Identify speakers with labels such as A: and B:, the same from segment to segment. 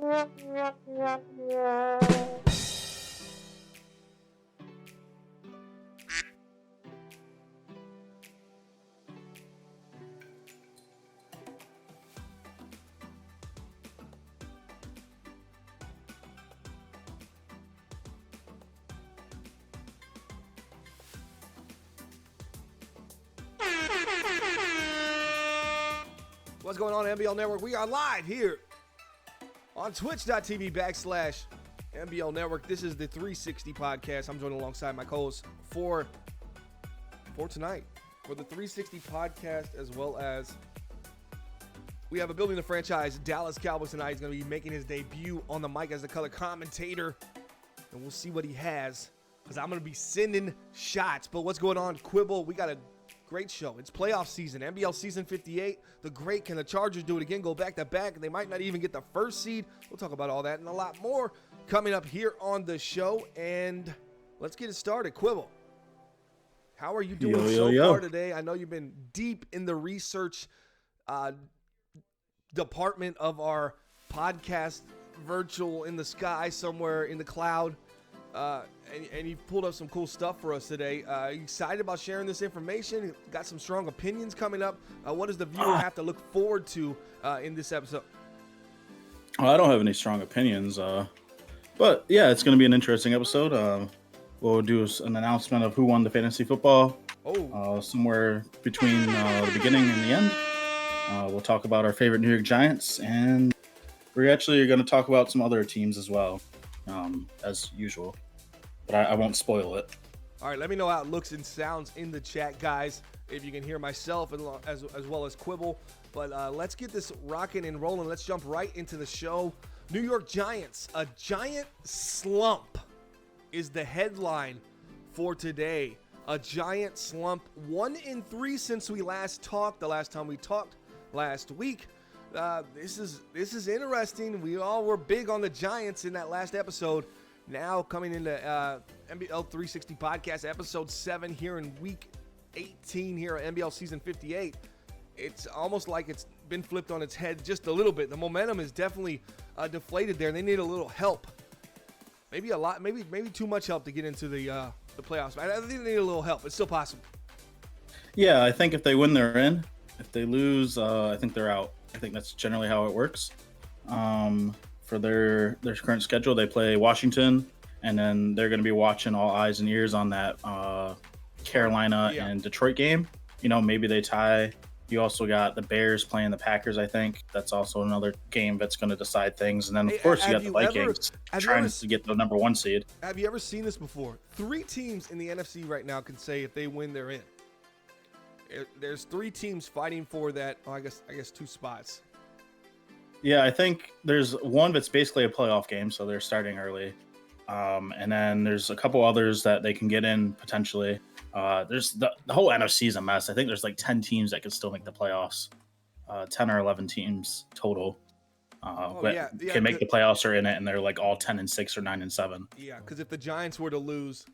A: What's going on, MBL Network? We are live here on twitch.tv/MBL Network. This is the 360 podcast. I'm joined alongside my co-host for tonight for the 360 podcast, as well as we have a building the franchise Dallas Cowboys tonight. He's going to be making his debut on the mic as a color commentator, and we'll see what he has because I'm going to be sending shots. But what's going on, Quibble? We got a great show. It's playoff season. MBL season 58. The great, can the Chargers do it again? Go back to back. They might not even get the first seed. We'll talk about all that and a lot more coming up here on the show. And let's get it started. Quibble, how are you doing far today? I know you've been deep in the research department of our podcast, virtual in the sky somewhere in the cloud. And you've pulled up some cool stuff for us today. Are you excited about sharing this information? Got some strong opinions coming up. What does the viewer have to look forward to in this episode?
B: I don't have any strong opinions, but yeah, it's going to be an interesting episode. We'll do an announcement of who won the fantasy football. Somewhere between the beginning and the end. We'll talk about our favorite New York Giants, and we're actually going to talk about some other teams as well, as usual. But I won't spoil it.
A: All right, let me know how it looks and sounds in the chat, guys, if you can hear myself as well as Quibble. But let's get this rocking and rolling. Let's jump right into the show. New York Giants, a giant slump is the headline for today. A giant slump, 1-3 since we last talked. The last time we talked last week. This is interesting. We all were big on the Giants in that last episode. Now coming into MBL 360 podcast, episode 7 here in week 18 here at MBL season 58. It's almost like it's been flipped on its head just a little bit. The momentum is definitely deflated there, and they need a little help. Maybe a lot, maybe too much help to get into the playoffs. I think they need a little help. It's still possible. Yeah,
B: I think if they win, they're in. If they lose, I think they're out. I think that's generally how it works. For their current schedule, they play Washington, and then they're going to be watching all eyes and ears on that Carolina and Detroit game. You know, maybe they tie. You also got the Bears playing the Packers, I think. That's also another game that's going to decide things. And then, of course, you got the Vikings trying to get the number 1 seed.
A: Have you ever seen this before? 3 teams in the NFC right now can say if they win, they're in. There's 3 teams fighting for that. I guess 2 spots.
B: Yeah, I think there's one that's basically a playoff game, so they're starting early. And then there's a couple others that they can get in potentially. There's the whole NFC is a mess. I think there's like 10 teams that can still make the playoffs. 10 or 11 teams total. Can make the playoffs or in it, and they're like all 10-6 or 9-7.
A: Yeah, because if the Giants were to lose,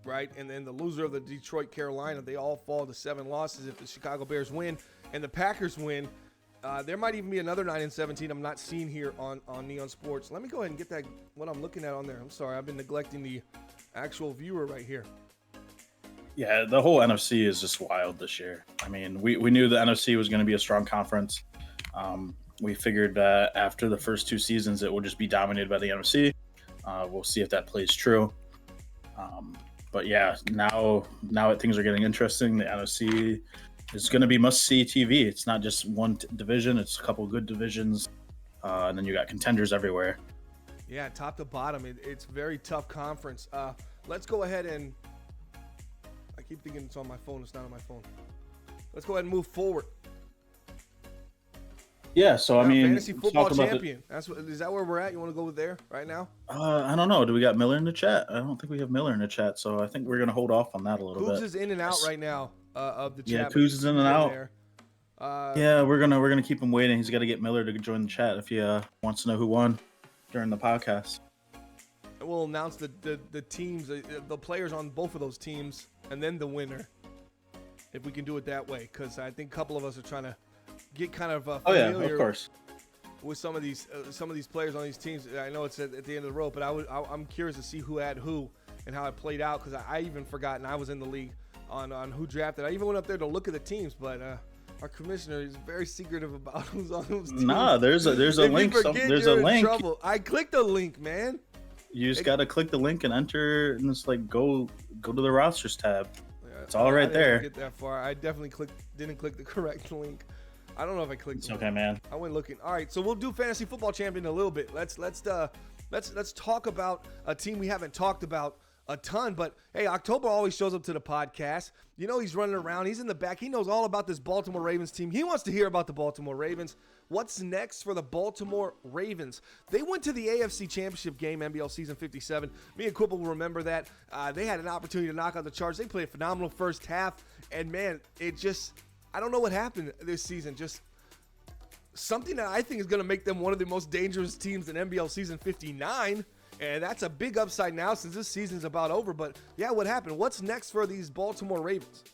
A: right, and then the loser of the Detroit Carolina, they all fall to 7 losses. If the Chicago Bears win and the Packers win, there might even be another 9-17 I'm not seeing here on Neon Sports. Let me go ahead and get that, what I'm looking at on there. I'm sorry, I've been neglecting the actual viewer right here.
B: Yeah, the whole NFC is just wild this year. I mean, we knew the NFC was going to be a strong conference. We figured that after the first 2 seasons, it will just be dominated by the NFC. We'll see if that plays true. But yeah, now things are getting interesting. The NFC is going to be must-see TV. It's not just one division. It's a couple good divisions. And then you got contenders everywhere.
A: Yeah, top to bottom. It's a very tough conference. Let's go ahead and... I keep thinking it's on my phone. It's not on my phone. Let's go ahead and move forward.
B: Yeah, so I mean...
A: Fantasy football champion. Is that where we're at? You want to go there right now?
B: I don't know. Do we got Miller in the chat? I don't think we have Miller in the chat, so I think we're going to hold off on that a little bit.
A: Kuz is in and out right now. Of the chat.
B: Yeah, Kuz is in and out. Yeah, we're gonna keep him waiting. He's got to get Miller to join the chat if he wants to know who won during the podcast.
A: We'll announce the teams, the players on both of those teams, and then the winner, if we can do it that way. Because I think a couple of us are trying to get kind of familiar.
B: Oh yeah, of course.
A: with some of these players on these teams. I know it's at the end of the road, but I'm curious to see who had who and how it played out, because I even forgotten I was in the league on who drafted. I even went up there to look at the teams, but our commissioner is very secretive about who's on those teams.
B: Nah, there's a link. There's a link.
A: Trouble. I clicked the link, man.
B: You just gotta click the link and enter, and it's like go to the rosters tab. It's all right there.
A: I didn't get that far. I definitely didn't click the correct link. I don't know if I clicked.
B: It's okay, man.
A: I went looking. All right, so we'll do fantasy football champion in a little bit. Let's talk about a team we haven't talked about a ton, but hey, October always shows up to the podcast. You know, he's running around. He's in the back. He knows all about this Baltimore Ravens team. He wants to hear about the Baltimore Ravens. What's next for the Baltimore Ravens? They went to the AFC Championship game, MBL season 57. Me and Quibble will remember that. They had an opportunity to knock out the Chargers. They played a phenomenal first half, and man, I don't know what happened this season. Just something that I think is going to make them one of the most dangerous teams in MBL season 59. And that's a big upside now since this season's about over. But yeah, what happened? What's next for these Baltimore Ravens?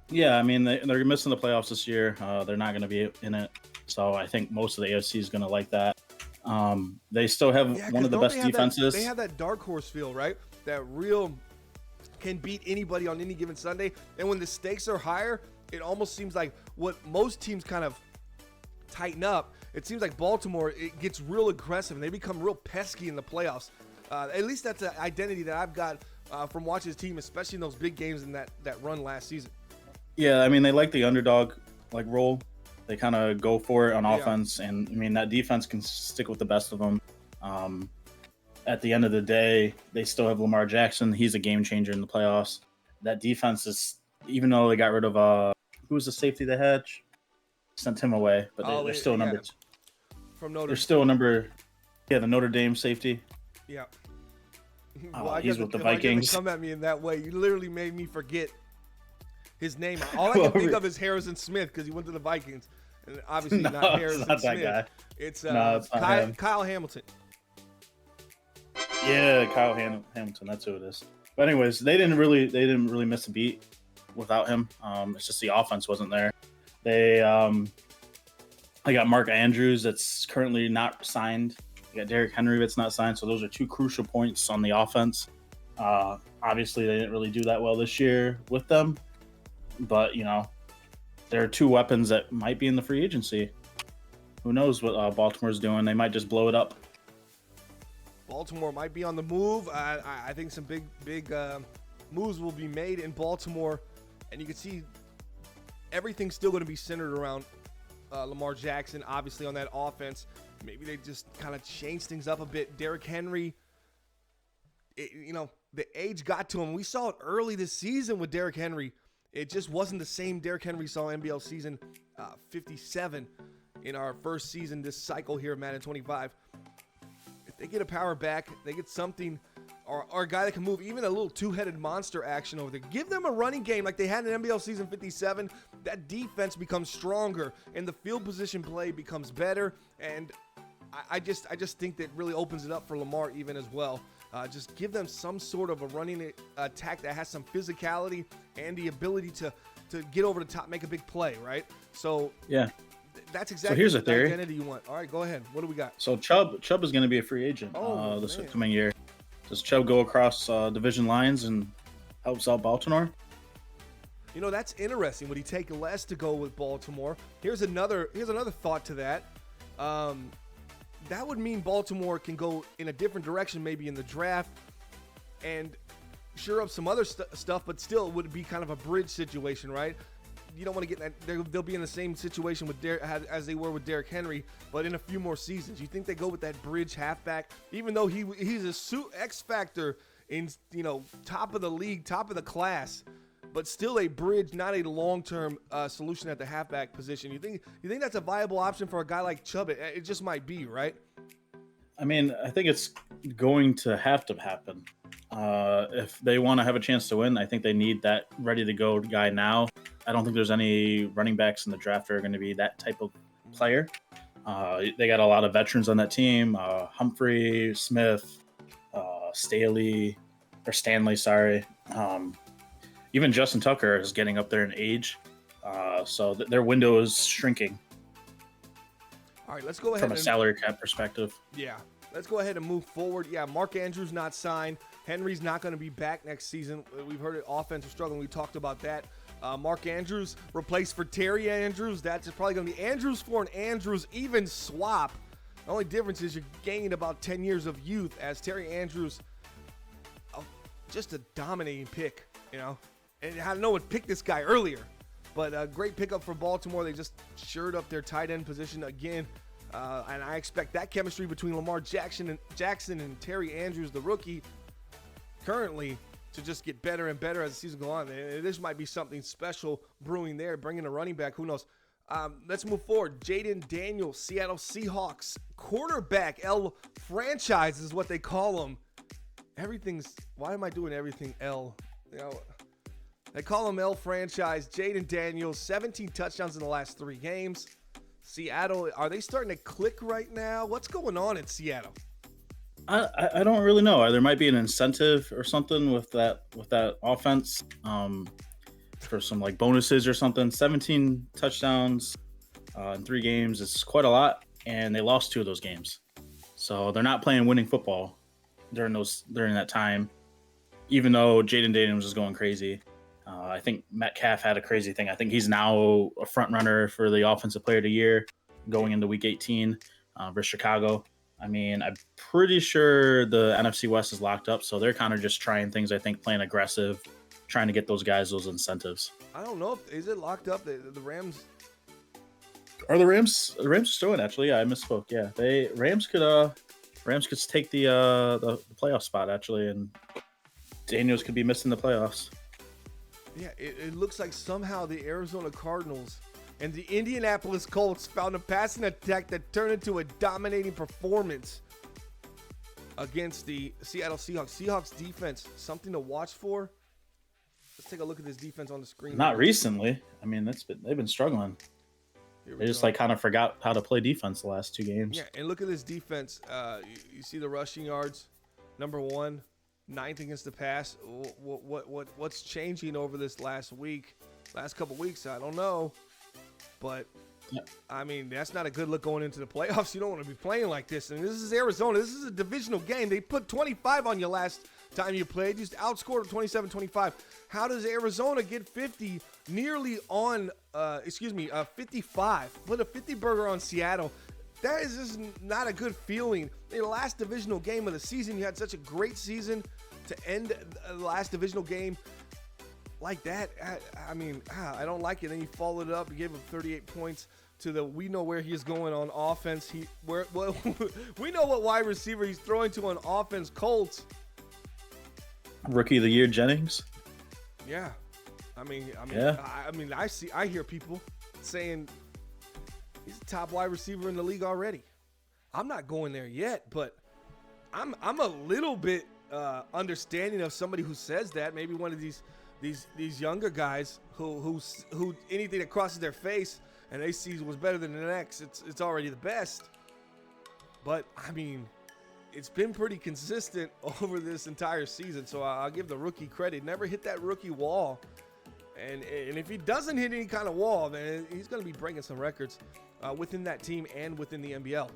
B: Yeah, I mean, they're missing the playoffs this year. They're not going to be in it. So I think most of the AFC is going to like that. They still have one of the best defenses.
A: They have that dark horse feel, right? That real can beat anybody on any given Sunday. And when the stakes are higher, it almost seems like what most teams kind of tighten up. It seems like Baltimore, it gets real aggressive and they become real pesky in the playoffs. At least that's an identity that I've got from watching his team, especially in those big games in that run last season.
B: Yeah, I mean, they like the underdog role. They kind of go for it on offense, and I mean that defense can stick with the best of them. At the end of the day, they still have Lamar Jackson. He's a game changer in the playoffs. That defense is, even though they got rid of who was the safety they had, sent him away, but they're still number two.
A: From Notre.
B: They're still number, the Notre Dame safety.
A: Yeah.
B: Well, he's with the Vikings.
A: Come at me in that way. You literally made me forget his name. All I can think of is Harrison Smith because he went to the Vikings, and obviously not Harrison
B: not
A: Smith.
B: That guy.
A: It's
B: Kyle
A: Hamilton.
B: Yeah, Kyle Hamilton. That's who it is. But anyways, they didn't really miss a beat without him. It's just the offense wasn't there. They got Mark Andrews that's currently not signed. They got Derrick Henry that's not signed. So those are two crucial points on the offense. Obviously, they didn't really do that well this year with them. But, there are two weapons that might be in the free agency. Who knows what Baltimore's doing? They might just blow it up.
A: Baltimore might be on the move. I think some big moves will be made in Baltimore. And you can see everything's still going to be centered around Lamar Jackson, obviously, on that offense. Maybe they just kind of change things up a bit. Derrick Henry, the age got to him. We saw it early this season with Derrick Henry. It just wasn't the same Derrick Henry saw NBL season 57 in our first season this cycle here at Madden 25. If they get a power back, they get something, or a guy that can move, even a little two-headed monster action over there. Give them a running game like they had in NBL season 57. That defense becomes stronger, and the field position play becomes better. And I just think that really opens it up for Lamar even as well. Just give them some sort of a running attack that has some physicality and the ability to get over the top, make a big play, right? So
B: yeah,
A: that's exactly
B: here's
A: the
B: a theory.
A: identity you want. All right, go ahead. What do we got?
B: So Chubb is going to be a free agent this upcoming year. Does Chubb go across division lines and helps out Baltimore?
A: That's interesting. Would he take less to go with Baltimore? Here's another thought to that. That would mean Baltimore can go in a different direction, maybe in the draft, and sure up some other stuff, but still it would be kind of a bridge situation, right? You don't want to get that. They'll be in the same situation with as they were with Derrick Henry, but in a few more seasons. You think they go with that bridge halfback, even though he's a X factor in top of the league, top of the class, but still a bridge, not a long-term solution at the halfback position. You think that's a viable option for a guy like Chubb? It just might be, right?
B: I mean, I think it's going to have to happen. If they want to have a chance to win, I think they need that ready-to-go guy now. I don't think there's any running backs in the draft that are going to be that type of player. They got a lot of veterans on that team. Humphrey, Smith, Stanley, sorry. Even Justin Tucker is getting up there in age. So their window is shrinking.
A: All right, let's go ahead
B: from a salary cap perspective.
A: Yeah, let's go ahead and move forward. Yeah, Mark Andrews not signed. Henry's not going to be back next season. We've heard it, offensive struggling. We talked about that. Mark Andrews replaced for Terry Andrews. That's probably going to be Andrews for an Andrews even swap. The only difference is you're gaining about 10 years of youth, as Terry Andrews, just a dominating pick, you know. And I don't know what picked this guy earlier, but a great pickup for Baltimore. They just shored up their tight end position again. And I expect that chemistry between Lamar Jackson and Terry Andrews, the rookie, currently, to just get better and better as the season goes on. This might be something special brewing there, bringing a running back. Who knows? Let's move forward. Jaden Daniels, Seattle Seahawks quarterback, L franchise is what they call him. Why am I doing everything L? You know, they call him L franchise. Jaden Daniels, 17 touchdowns in the last 3 games. Seattle, are they starting to click right now? What's going on in Seattle?
B: I don't really know. There might be an incentive or something with that offense, for some like bonuses or something. 17 touchdowns in 3 games is quite a lot, and they lost 2 of those games. So they're not playing winning football during that time. Even though Jaden Daniels was going crazy, I think Metcalf had a crazy thing. I think he's now a front runner for the Offensive Player of the Year going into Week 18 versus Chicago. I mean, I'm pretty sure the NFC West is locked up, so they're kind of just trying things, I think, playing aggressive, trying to get those guys those incentives.
A: I don't know. Is it locked up? The Rams?
B: Are the Rams still in, actually? Yeah, I misspoke. Yeah, Rams could take the playoff spot, actually, and Daniels could be missing the playoffs.
A: Yeah, it looks like somehow the Arizona Cardinals and the Indianapolis Colts found a passing attack that turned into a dominating performance against the Seattle Seahawks. Seahawks defense, something to watch for. Let's take a look at this defense on the screen.
B: Not recently. I mean, they've been struggling. They just kind of forgot how to play defense the last 2 games.
A: Yeah, and look at this defense. You see the rushing yards, number 1, 9th against the pass. What's changing over this last couple weeks? I don't know. But, yeah. I mean, that's not a good look going into the playoffs. You don't want to be playing like this. And this is Arizona. This is a divisional game. They put 25 on you last time you played. You just outscored 27-25. How does Arizona get 50 nearly on, 55? Put a 50 burger on Seattle. That is just not a good feeling. In the last divisional game of the season, you had such a great season to end the last divisional game like that. I don't like it. Then you followed it up. You gave him 38 points to we know where he's going on offense. We know what wide receiver he's throwing to on offense. Colts.
B: Rookie of the Year Jennings.
A: Yeah.
B: Yeah.
A: I hear people saying he's the top wide receiver in the league already. I'm not going there yet, but I'm a little bit understanding of somebody who says that. Maybe one of these younger guys who anything that crosses their face and they see was better than the next, it's already the best. But I mean, it's been pretty consistent over this entire season, so I'll give the rookie credit. Never hit that rookie wall, and if he doesn't hit any kind of wall, then he's going to be breaking some records within that team and within the MBL.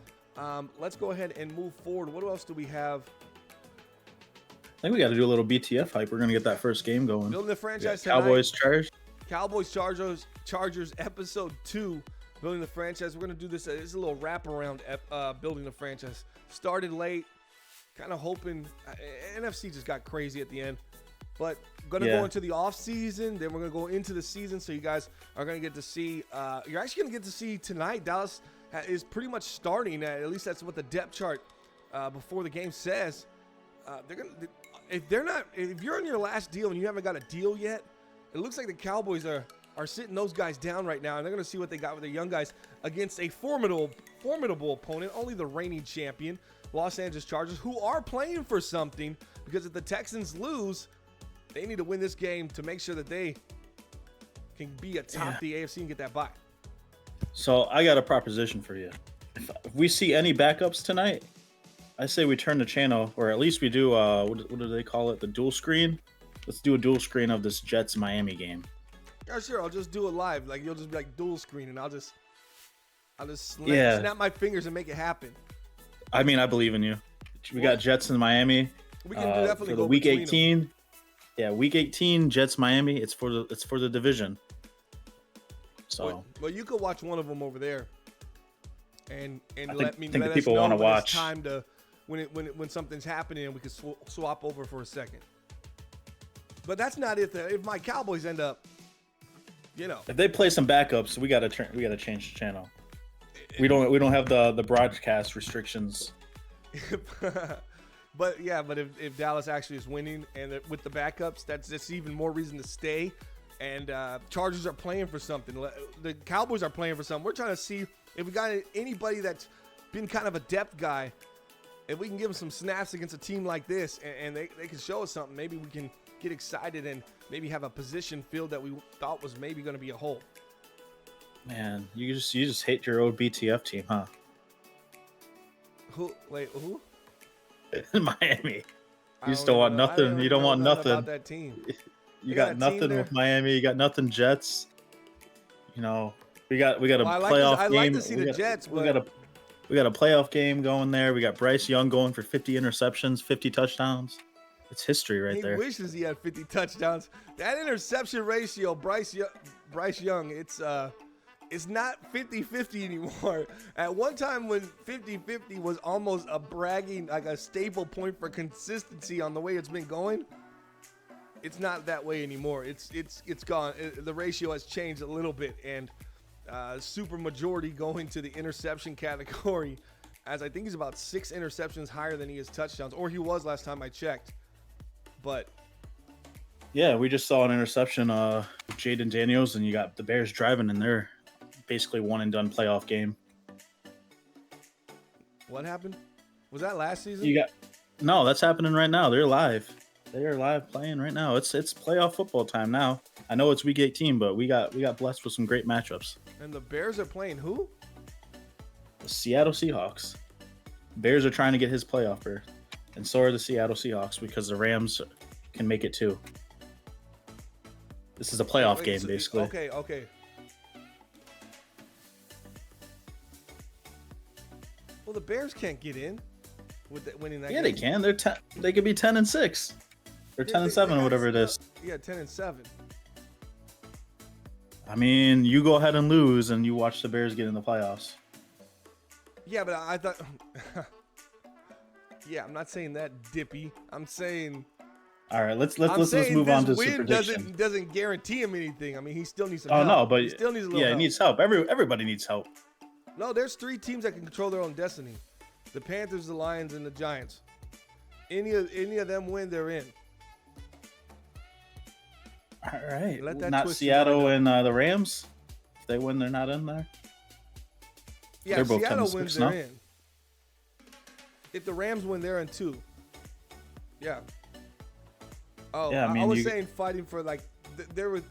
A: Let's go ahead and move forward. What else do we have?
B: I think we got to do a little BTF hype. We're going to get that first game going.
A: Building the franchise
B: tonight.
A: Cowboys, Chargers, episode 2. Building the franchise. We're going to do this. It's a little wraparound building the franchise. Started late. Kind of hoping. NFC just got crazy at the end. But going to go into the off season. Then we're going to go into the season. So you guys are going to get to see. You're actually going to get to see tonight. Dallas is pretty much starting. At least that's what the depth chart before the game says. They're going to. If you're on your last deal and you haven't got a deal yet, it looks like the Cowboys are sitting those guys down right now, and they're going to see what they got with their young guys against a formidable opponent, only the reigning champion, Los Angeles Chargers, who are playing for something, because if the Texans lose, they need to win this game to make sure that they can be atop the AFC and get that bye.
B: So I got a proposition for you. If we see any backups tonight, I say we turn the channel, or at least we do, what do they call it? The dual screen? Let's do a dual screen of this Jets-Miami game.
A: Yeah, sure. I'll just do it live. Like, you'll just be like dual screen, and I'll just I'll just
B: Yeah.
A: snap my fingers and make it happen.
B: I mean, I believe in you. We got Jets in Miami.
A: We can definitely
B: for the
A: go
B: week
A: between
B: 18.
A: them.
B: Yeah, week 18, Jets Miami. It's for the division. So
A: well, you could watch one of them over there, and let
B: the
A: us
B: people
A: know
B: wanna
A: when
B: watch.
A: it's time to when something's happening and we can swap over for a second. But that's not if my Cowboys end up,
B: if they play some backups, we gotta change the channel. We don't have the broadcast restrictions.
A: But if Dallas actually is winning and with the backups, that's just even more reason to stay. And Chargers are playing for something. The Cowboys are playing for something. We're trying to see if we got anybody that's been kind of a depth guy. If we can give them some snaps against a team like this and they can show us something, maybe we can get excited and maybe have a position filled that we thought was maybe going to be a hole.
B: Man, you just hate your old BTF team, huh?
A: Who?
B: Miami. You just don't want nothing. You don't want nothing
A: about that team.
B: You got nothing with Miami. You got nothing Jets. We got a playoff game.
A: I like to see the Jets, but
B: we got a playoff game going there. We got Bryce Young going for 50 interceptions, 50 touchdowns. It's history right there.
A: He wishes he had 50 touchdowns. That interception ratio, Bryce Young, it's not 50-50 anymore. At one time when 50-50 was almost a bragging, like a staple point for consistency on the way it's been going, it's not that way anymore. It's gone. The ratio has changed a little bit, and super majority going to the interception category, as I think he's about 6 interceptions higher than he is touchdowns, or he was last time I checked. But
B: yeah, we just saw an interception, Jaden Daniels, and you got the Bears driving in their basically one and done playoff game.
A: What happened? Was that last season?
B: No, that's happening right now. They're live. They are live playing right now. It's playoff football time now. I know it's week 18, but we got blessed with some great matchups.
A: And the Bears are playing who?
B: The Seattle Seahawks. Bears are trying to get his playoff berth, and so are the Seattle Seahawks because the Rams can make it too. This is a playoff game, basically.
A: Okay. Well, the Bears can't get in with winning that game.
B: Yeah, they can. They could be 10-6. They're 10-7 or whatever it is.
A: Yeah, 10-7.
B: I mean, you go ahead and lose, and you watch the Bears get in the playoffs.
A: Yeah, but I thought. Yeah, I'm not saying that, Dippy. I'm saying.
B: All right, let's move on to some
A: prediction. Doesn't guarantee him anything. I mean, he still needs some
B: help.
A: help.
B: No, but
A: he still needs a little help.
B: He needs help. Everybody needs help.
A: No, there's 3 teams that can control their own destiny: the Panthers, the Lions, and the Giants. Any of them win, they're in.
B: All right. Not Seattle and the Rams. If they win, they're not in there.
A: Yeah,
B: they're both
A: Seattle
B: 10-6,
A: wins, they're in. If the Rams win, they're in 2. Yeah. Oh, yeah, I was saying fighting for there was.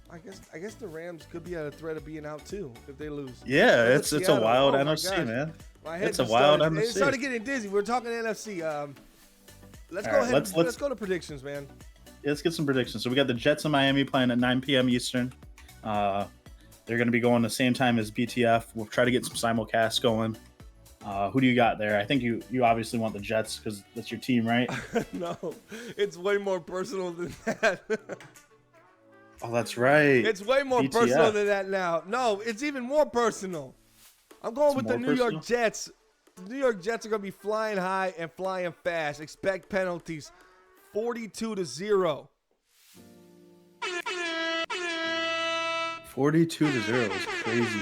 A: I guess the Rams could be at a threat of being out too if they lose.
B: Yeah, it's a wild NFC, man. It's a wild NFC.
A: It started getting dizzy. We're talking NFC. Let's go ahead. Let's go to predictions, man.
B: Yeah, let's get some predictions. So we got the Jets in Miami playing at 9 p.m. Eastern. They're going to be going the same time as BTF. We'll try to get some simulcasts going. Who do you got there? I think you obviously want the Jets because that's your team, right?
A: No, it's way more personal than that.
B: Oh, that's right.
A: It's way more
B: BTF.
A: personal than that now. No, it's even more personal. I'm going with the New York Jets. The New York Jets are going to be flying high and flying fast. Expect penalties. 42-0.
B: 42-0 is crazy.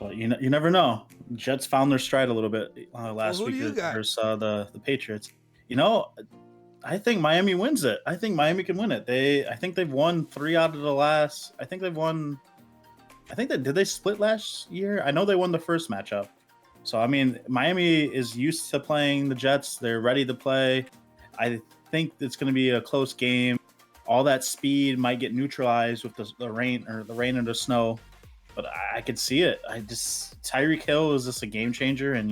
B: But you never know. Jets found their stride a little bit last week versus the Patriots. I think Miami wins it. I think Miami can win it. I think they've won 3 out of the last. I think did they split last year? I know they won the first matchup. So I mean, Miami is used to playing the Jets. They're ready to play. I think it's going to be a close game. All that speed might get neutralized with the rain or the snow. But I could see it. Tyreek Hill is just a game changer, and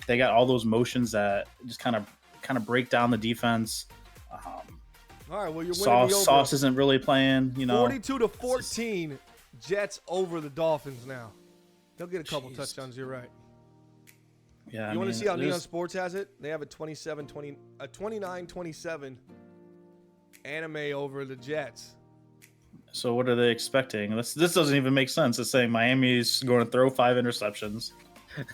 B: they got all those motions that just kind of break down the defense.
A: All right, well, you're winning
B: Sauce isn't really playing.
A: 42-14, Jets over the Dolphins now. He'll get a couple
B: Jeez.
A: touchdowns. You're right.
B: Yeah,
A: You want to see how Neon Sports has it? They have a 29-27 anime over the Jets.
B: So what are they expecting? This doesn't even make sense. It's saying Miami's going to throw 5 interceptions.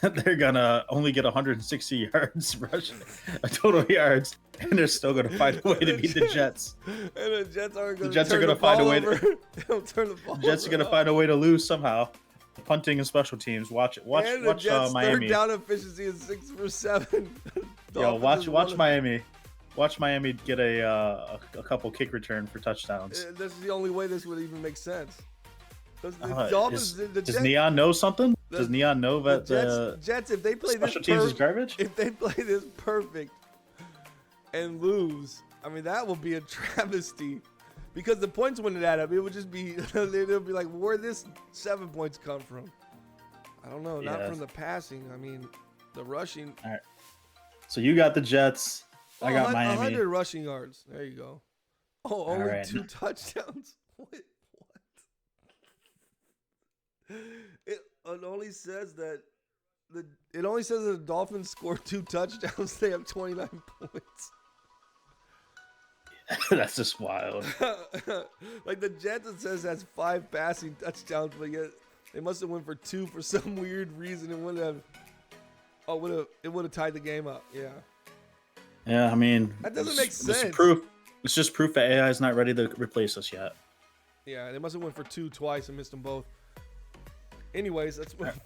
B: They're gonna only get 160 yards rushing, total yards, and they're still gonna find a way to beat the Jets.
A: And the Jets aren't gonna.
B: The Jets are gonna find a way to.
A: They'll turn the ball.
B: The Jets are gonna find a way to lose somehow. Punting and special teams. Watch
A: Jets'
B: Miami.
A: Third down efficiency is 6 for 7.
B: Yo, watch Miami. Watch Miami get a couple kick return for touchdowns.
A: This is the only way this would even make sense.
B: Does Neon know something? Does Neon know that
A: the Jets, if they play
B: special teams is garbage?
A: If they play this perfect and lose, I mean, that will be a travesty. Because the points wouldn't add up. It would just be, they'll be like, where'd this 7 points come from? I don't know. Not from the passing. I mean, the rushing.
B: All right. So you got the Jets. I got Miami.
A: 100 rushing yards. There you go. Oh, only
B: right.
A: 2 touchdowns. What? It only says that the Dolphins scored 2 touchdowns. They have 29 points.
B: That's just wild.
A: Like the Jets, it says has 5 passing touchdowns, but yet they must have went for 2 for some weird reason. It would have tied the game up. Yeah.
B: Yeah, I mean,
A: that doesn't make sense.
B: It's just proof that AI is not ready to replace us yet.
A: Yeah, they must have went for 2 twice and missed them both. Anyways,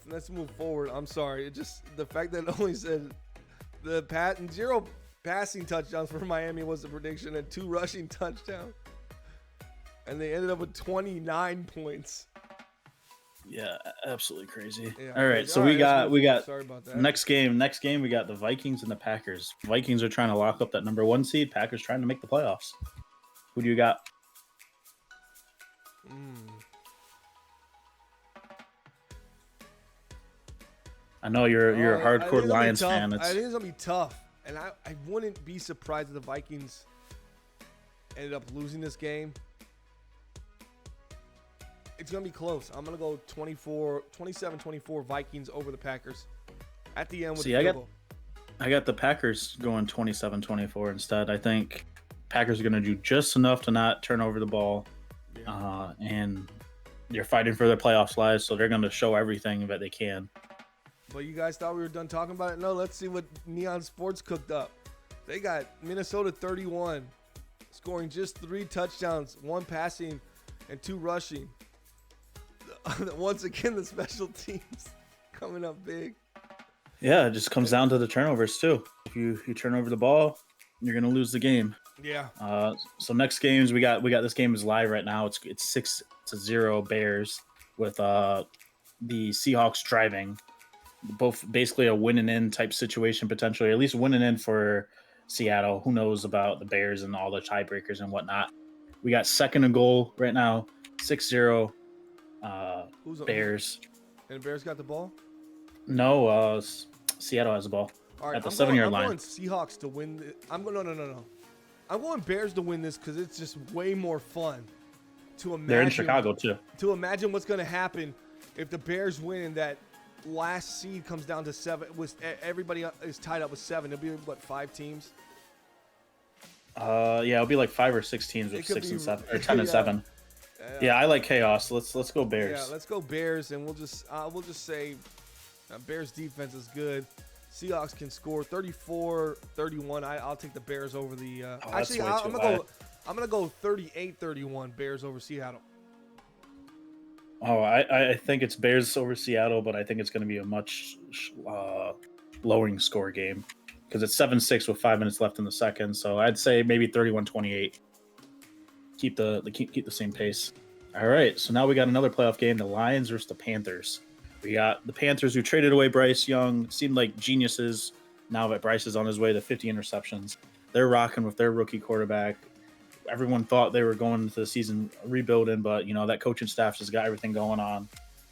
A: let's move forward. I'm sorry. It just the fact that it only said 0 passing touchdowns for Miami was the prediction and 2 rushing touchdowns, and they ended up with 29 points.
B: Yeah, absolutely crazy.
A: Yeah,
B: all right, so we got
A: sorry about that.
B: Next game we got the Vikings and the Packers. Vikings are trying to lock up that number 1 seed. Packers trying to make the playoffs. Who do you got? I know you're a hardcore Lions fan.
A: I think it's gonna be tough, and I wouldn't be surprised if the Vikings ended up losing this game. It's going to be close. I'm going to go 27-24 Vikings over the Packers at the end with the field goal.
B: I got the Packers going 27-24 instead. I think Packers are going to do just enough to not turn over the ball. Yeah. And they're fighting for their playoffs lives, so they're going to show everything that they can.
A: But you guys thought we were done talking about it? No, let's see what Neon Sports cooked up. They got Minnesota 31, scoring just 3 touchdowns, 1 passing and 2 rushing. Once again, the special teams coming up big.
B: Yeah, it just comes down to the turnovers too. If you turn over the ball, you're gonna lose the game.
A: Yeah.
B: So next games we got this game is live right now. It's 6-0 Bears with the Seahawks driving. Both basically a win and in type situation potentially, at least winning in for Seattle. Who knows about the Bears and all the tiebreakers and whatnot. We got 2nd and goal right now, 6-0. Bears.
A: And the Bears got the ball?
B: No, Seattle has the ball at the 7-yard line.
A: I'm going Seahawks to win. No. I'm going Bears to win this because it's just way more fun to imagine.
B: They're in Chicago too.
A: To imagine what's going to happen if the Bears win and that last seed comes down to 7. Everybody is tied up with 7. It'll be what, 5 teams?
B: Yeah, it'll be like 5 or 6 teams with 6 and 7 or 10 and 7. Yeah, I like chaos. Let's go Bears.
A: Yeah, let's go Bears, and we'll just say Bears defense is good. Seahawks can score 34-31. I'll take the Bears over the. Actually, I'm gonna go 38-31 Bears over Seattle.
B: Oh, I think it's Bears over Seattle, but I think it's going to be a much lowering score game because it's 7-6 with 5 minutes left in the second. So I'd say maybe 31-28. Keep the same pace. All right, so now we got another playoff game: the Lions versus the Panthers. We got the Panthers who traded away Bryce Young, seemed like geniuses. Now that Bryce is on his way to 50 interceptions, they're rocking with their rookie quarterback. Everyone thought they were going into the season rebuilding, but that coaching staff just got everything going on.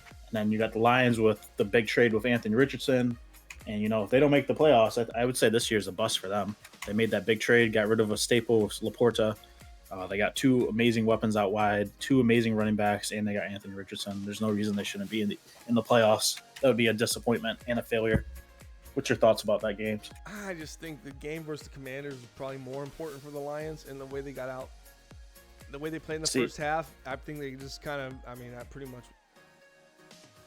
B: And then you got the Lions with the big trade with Anthony Richardson. And if they don't make the playoffs, I would say this year's a bust for them. They made that big trade, got rid of a staple with Laporta. They got 2 amazing weapons out wide, 2 amazing running backs, and they got Anthony Richardson. There's no reason they shouldn't be in the playoffs. that would be a disappointment and a failure. What's your thoughts about that game?
A: I just think the game versus the Commanders is probably more important for the Lions, and the way they got out, the way they played in the first half. I think they just kind of, I pretty much.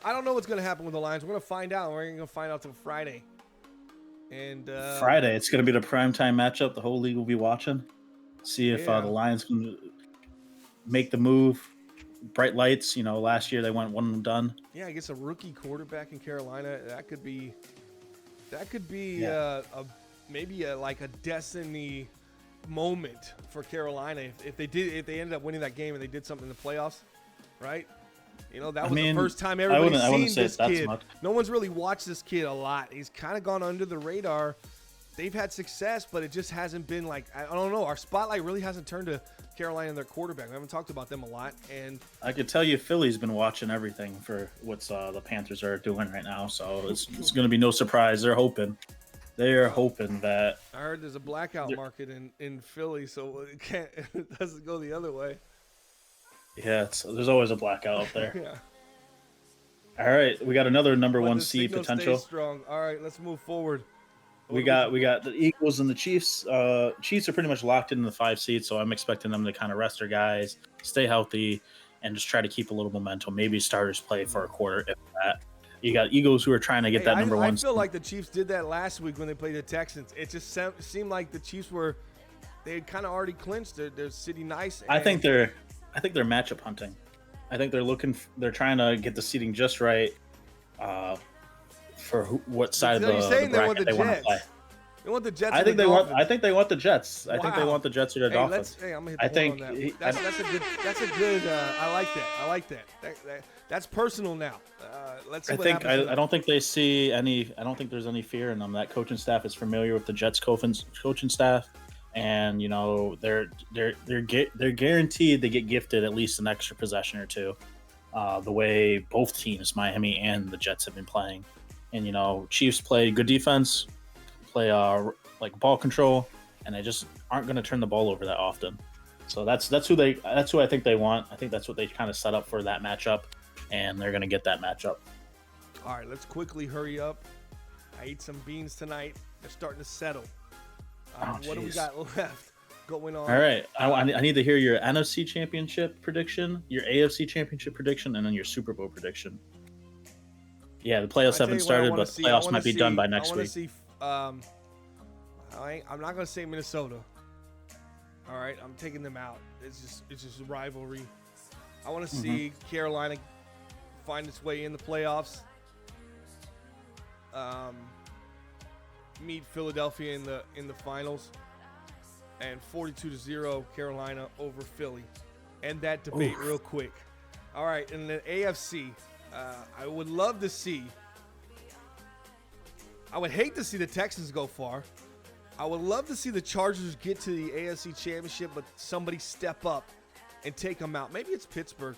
A: I don't know what's going to happen with the Lions. We're going to find out. We're going to find out till Friday. And
B: Friday, it's going to be the primetime matchup. The whole league will be watching. See if the Lions can make the move. Bright lights. Last year they went one and done.
A: Yeah, I guess a rookie quarterback in Carolina. That could be maybe like a destiny moment for Carolina if they ended up winning that game and they did something in the playoffs, right? That was the first time everybody's seen this kid. No one's really watched this kid a lot. He's kind of gone under the radar. They've had success, but it just hasn't been like, I don't know. Our spotlight really hasn't turned to Carolina and their quarterback. We haven't talked about them a lot. And
B: I could tell you Philly's been watching everything for what's the Panthers are doing right now. So it's going to be no surprise. They're hoping that.
A: I heard there's a blackout market in Philly, so it doesn't go the other way.
B: Yeah, there's always a blackout up there.
A: Yeah.
B: All right, we got another number one seed potential.
A: Strong. All right, let's move forward.
B: We got the Eagles and the Chiefs. Chiefs are pretty much locked in the 5 seed, so I'm expecting them to kind of rest their guys, stay healthy, and just try to keep a little momentum. Maybe starters play for a quarter, if that. You got Eagles who are trying to get that number one.
A: I feel like the Chiefs did that last week when they played the Texans. It just seemed like the Chiefs they had kind of already clinched. They're sitting nice.
B: I think they're matchup hunting. I think they're trying to get the seating just right for what side of the bracket they want to play.
A: They want the Jets.
B: I think they want the Jets. Wow. I think they want the Jets or the Dolphins.
A: I'm gonna hit the horn on that. That's a good. I like that. That's personal now. Let's see what happens.
B: I don't think they see any. I don't think there's any fear in them. That coaching staff is familiar with the Jets coaching staff, and they're guaranteed they get gifted at least an extra possession or two. The way both teams, Miami and the Jets, have been playing, and Chiefs play good defense, play like ball control, and they just aren't going to turn the ball over that often. So that's who I think they want. I think that's what they kind of set up for that matchup, and they're going to get that matchup.
A: All right, let's quickly hurry up. I ate some beans tonight. They're starting to settle. What do we got left going on?
B: All right, I need to hear your NFC Championship prediction, your AFC Championship prediction, and then your Super Bowl prediction. Yeah, the playoffs haven't started, but the playoffs might be done by next week.
A: I'm not going to say Minnesota. All right, I'm taking them out. It's just a rivalry. I want to see Carolina find its way in the playoffs. Meet Philadelphia in the finals, and 42-0 Carolina over Philly. End that debate real quick. All right, in the AFC, I would love to see. I would hate to see the Texans go far. I would love to see the Chargers get to the AFC Championship, but somebody step up and take them out. Maybe it's Pittsburgh.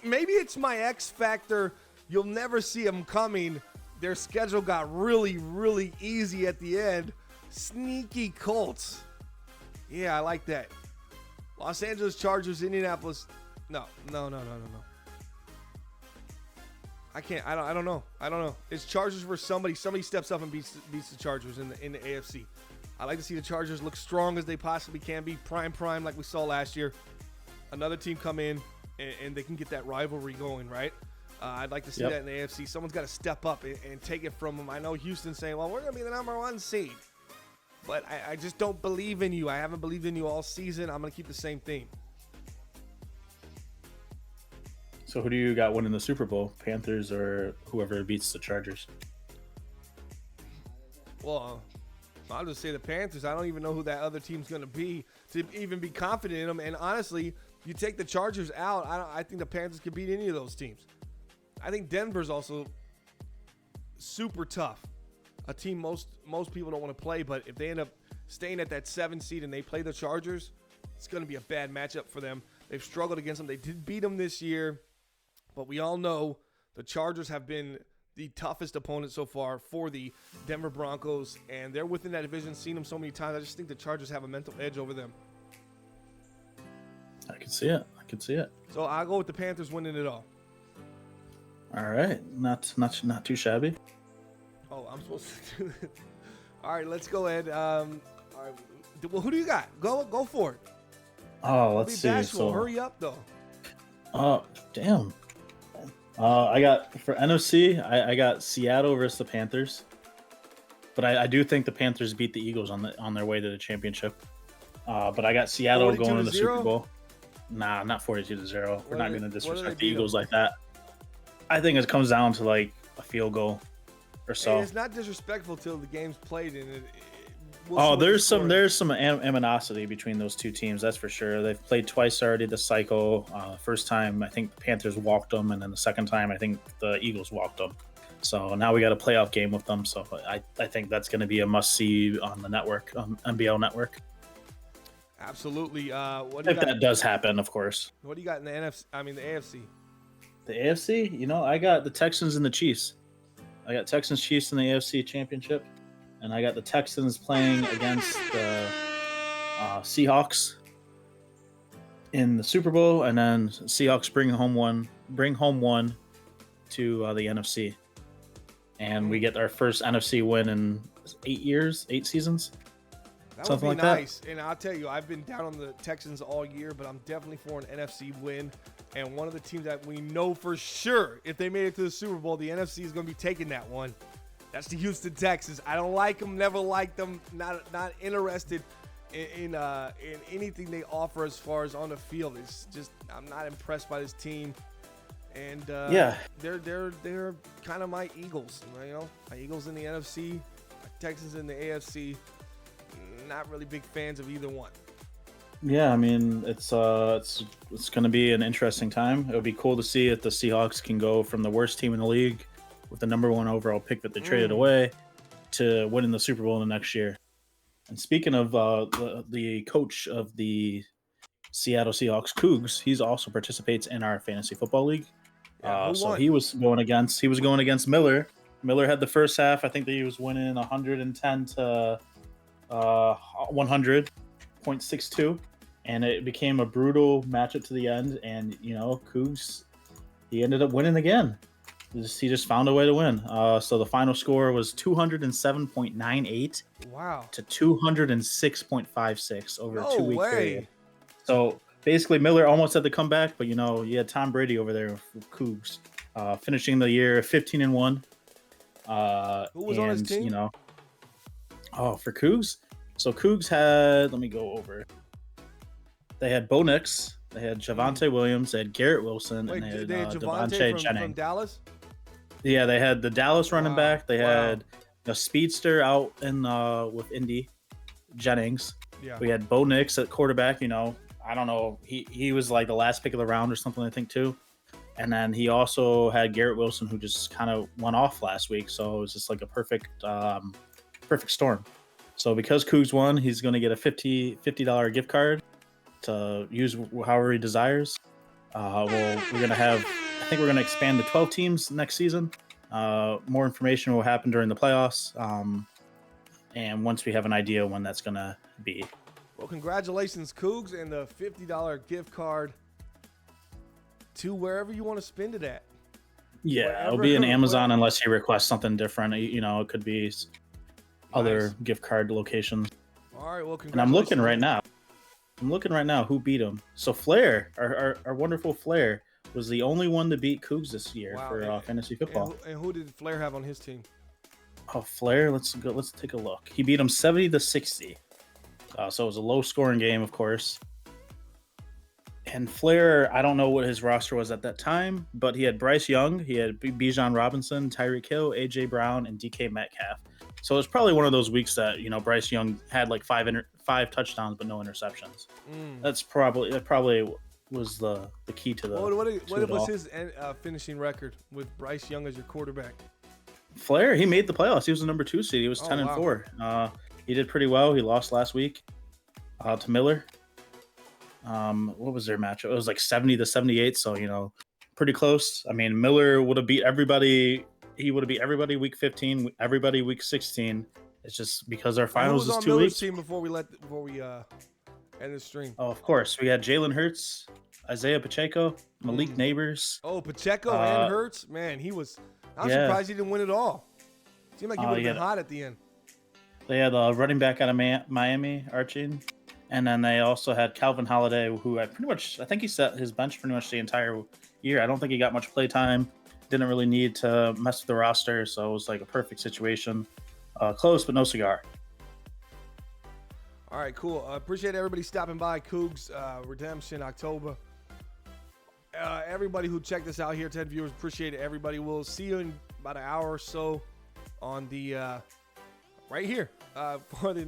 A: Maybe it's my X factor. You'll never see them coming. Their schedule got really, really easy at the end. Sneaky Colts. Yeah, I like that. Los Angeles Chargers, Indianapolis. No. I can't. I don't know. It's Chargers versus somebody. Somebody steps up and beats the Chargers in the AFC. I like to see the Chargers look strong as they possibly can be. Prime like we saw last year. Another team come in and they can get that rivalry going, right? I'd like to see that in the AFC. Someone's got to step up and take it from them. I know Houston's saying, well, we're going to be the number 1 seed. But I just don't believe in you. I haven't believed in you all season. I'm going to keep the same theme.
B: So who do you got winning the Super Bowl? Panthers or whoever beats the Chargers?
A: Well, I'll just say the Panthers. I don't even know who that other team's going to be to even be confident in them. And honestly, you take the Chargers out, I think the Panthers could beat any of those teams. I think Denver's also super tough. A team most people don't want to play, but if they end up staying at that 7 seed and they play the Chargers, it's going to be a bad matchup for them. They've struggled against them. They did beat them this year, but we all know the Chargers have been the toughest opponent so far for the Denver Broncos, and they're within that division, seen them so many times. I just think the Chargers have a mental edge over them.
B: I can see it.
A: So I'll go with the Panthers winning it all.
B: All right, not too shabby.
A: Oh, I'm supposed to do this. All right, let's go ahead. All right, well, who do you got? Go for it.
B: Oh,
A: Don't
B: let's
A: be
B: see.
A: bashful.
B: So,
A: Hurry up, though.
B: damn. I got for NFC. I got Seattle versus the Panthers, but I do think the Panthers beat the Eagles on their way to the championship. But I got Seattle
A: 42
B: going
A: to
B: to the Super
A: 0.
B: Bowl. Nah, not 42-0. We're not going to
A: What do they
B: disrespect the
A: beat them?
B: Eagles like that. I think it comes down to like a field goal or so.
A: Hey, it's not disrespectful till the game's played, and we'll see
B: Oh,
A: what the
B: there's
A: score is.
B: some animosity between those two teams. That's for sure. They've played twice already this cycle. First time I think the Panthers walked them, and then the second time I think the Eagles walked them. So now we got a playoff game with them. So I think that's going to be a must see on the network, MBL network.
A: Absolutely. What do you
B: If
A: got?
B: that does happen, of course.
A: What do you got in the NFC? I mean, the AFC.
B: The AFC, I got the Texans and the Chiefs. I got Texans Chiefs in the AFC Championship, and I got the Texans playing against the Seahawks in the Super Bowl, and then Seahawks bring home one to the NFC, and we get our first NFC win in 8 seasons.
A: That
B: Something
A: would be
B: like
A: nice. And I'll tell you, I've been down on the Texans all year, but I'm definitely for an NFC win. And one of the teams that we know for sure, if they made it to the Super Bowl, the NFC is going to be taking that one. That's the Houston Texans. I don't like them, never liked them, not interested in anything they offer as far as on the field. It's just I'm not impressed by this team. And
B: Yeah.
A: they're kind of my Eagles. My Eagles in the NFC, my Texans in the AFC. Not really big fans of either one.
B: Yeah, I mean it's going to be an interesting time. It would be cool to see if the Seahawks can go from the worst team in the league with the number one overall pick that they traded away to winning the Super Bowl in the next year. And speaking of the coach of the Seattle Seahawks, Cougs, he also participates in our fantasy football league.
A: Yeah, who
B: So
A: won?
B: he was going against Miller. Miller had the first half. I think that he was winning 110 to 100.62, and it became a brutal matchup to the end. And Cougs, he ended up winning again. He just found a way to win. So the final score was 207.98
A: Wow.
B: to 206.56 over a 2-week
A: way.
B: period. So basically, Miller almost had to come back, but you had Tom Brady over there with Cougs, finishing the year 15-1.
A: Who was on his team?
B: For Cougs. So Cougs had, let me go over. They had Bo Nix, they had Javonte Williams, they had Garrett Wilson,
A: Wait,
B: and
A: they had
B: Devontae
A: Javonte from
B: Jennings.
A: Dallas?
B: Yeah, they had the Dallas running back. They
A: Wow.
B: had a speedster out in with Indy, Jennings.
A: Yeah.
B: We had Bo Nix at quarterback. I don't know. He was like the last pick of the round or something, I think, too. And then he also had Garrett Wilson, who just kind of went off last week. So it was just like a perfect storm. So because Cougs won, he's going to get a $50 gift card to use however he desires. We're going to have, I think we're going to expand to 12 teams next season. More information will happen during the playoffs. And once we have an idea when that's going to be.
A: Well, congratulations, Cougs, and the $50 gift card to wherever you want to spend it at.
B: Yeah, it'll be in Amazon unless you request something different. It could be other gift card locations.
A: All right, well, congratulations.
B: And I'm looking right now who beat him. So Flair, our wonderful Flair, was the only one to beat Cougs this year for fantasy football.
A: And who did Flair have on his team?
B: Oh, Flair, let's take a look. He beat him 70-60. So it was a low scoring game, of course. And Flair, I don't know what his roster was at that time, but he had Bryce Young, he had Bijan Robinson, Tyreek Hill, AJ Brown, and DK Metcalf. So it was probably one of those weeks that Bryce Young had like five touchdowns but no interceptions. That probably was the key to the.
A: What was his finishing record with Bryce Young as your quarterback?
B: Flair, he made the playoffs. He was the number 2 seed. He was 10-4. He did pretty well. He lost last week to Miller. What was their matchup? It was like 70-78. So pretty close. I mean, Miller would have beat everybody. He would have beat everybody week 15, everybody week 16. It's just because our finals is 2 weeks.
A: Team before we end the stream.
B: Oh, of course, we had Jalen Hurts, Isaiah Pacheco, Malik Neighbors.
A: Oh, Pacheco and Hurts, man, I'm surprised he didn't win it all. Seemed like he would have been hot at the end.
B: They had a running back out of Miami, Archie. And then they also had Calvin Holliday, who I think he set his bench pretty much the entire year. I don't think he got much play time. Didn't really need to mess with the roster, so it was like a perfect situation. Close, but no cigar.
A: All right, cool. Appreciate everybody stopping by. Cougs Redemption October. Everybody who checked us out here, 10 viewers, appreciate it. Everybody, we'll see you in about an hour or so on the right here for the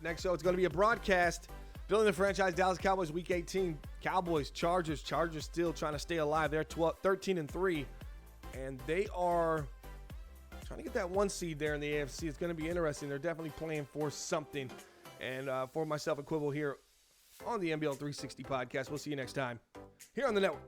A: next show. It's going to be a broadcast. Building the franchise, Dallas Cowboys Week 18. Cowboys, Chargers still trying to stay alive. They're 13-3, and they are trying to get that 1 seed there in the AFC. It's going to be interesting. They're definitely playing for something. And for myself and Quibble here on the MBL 360 podcast, we'll see you next time here on the network.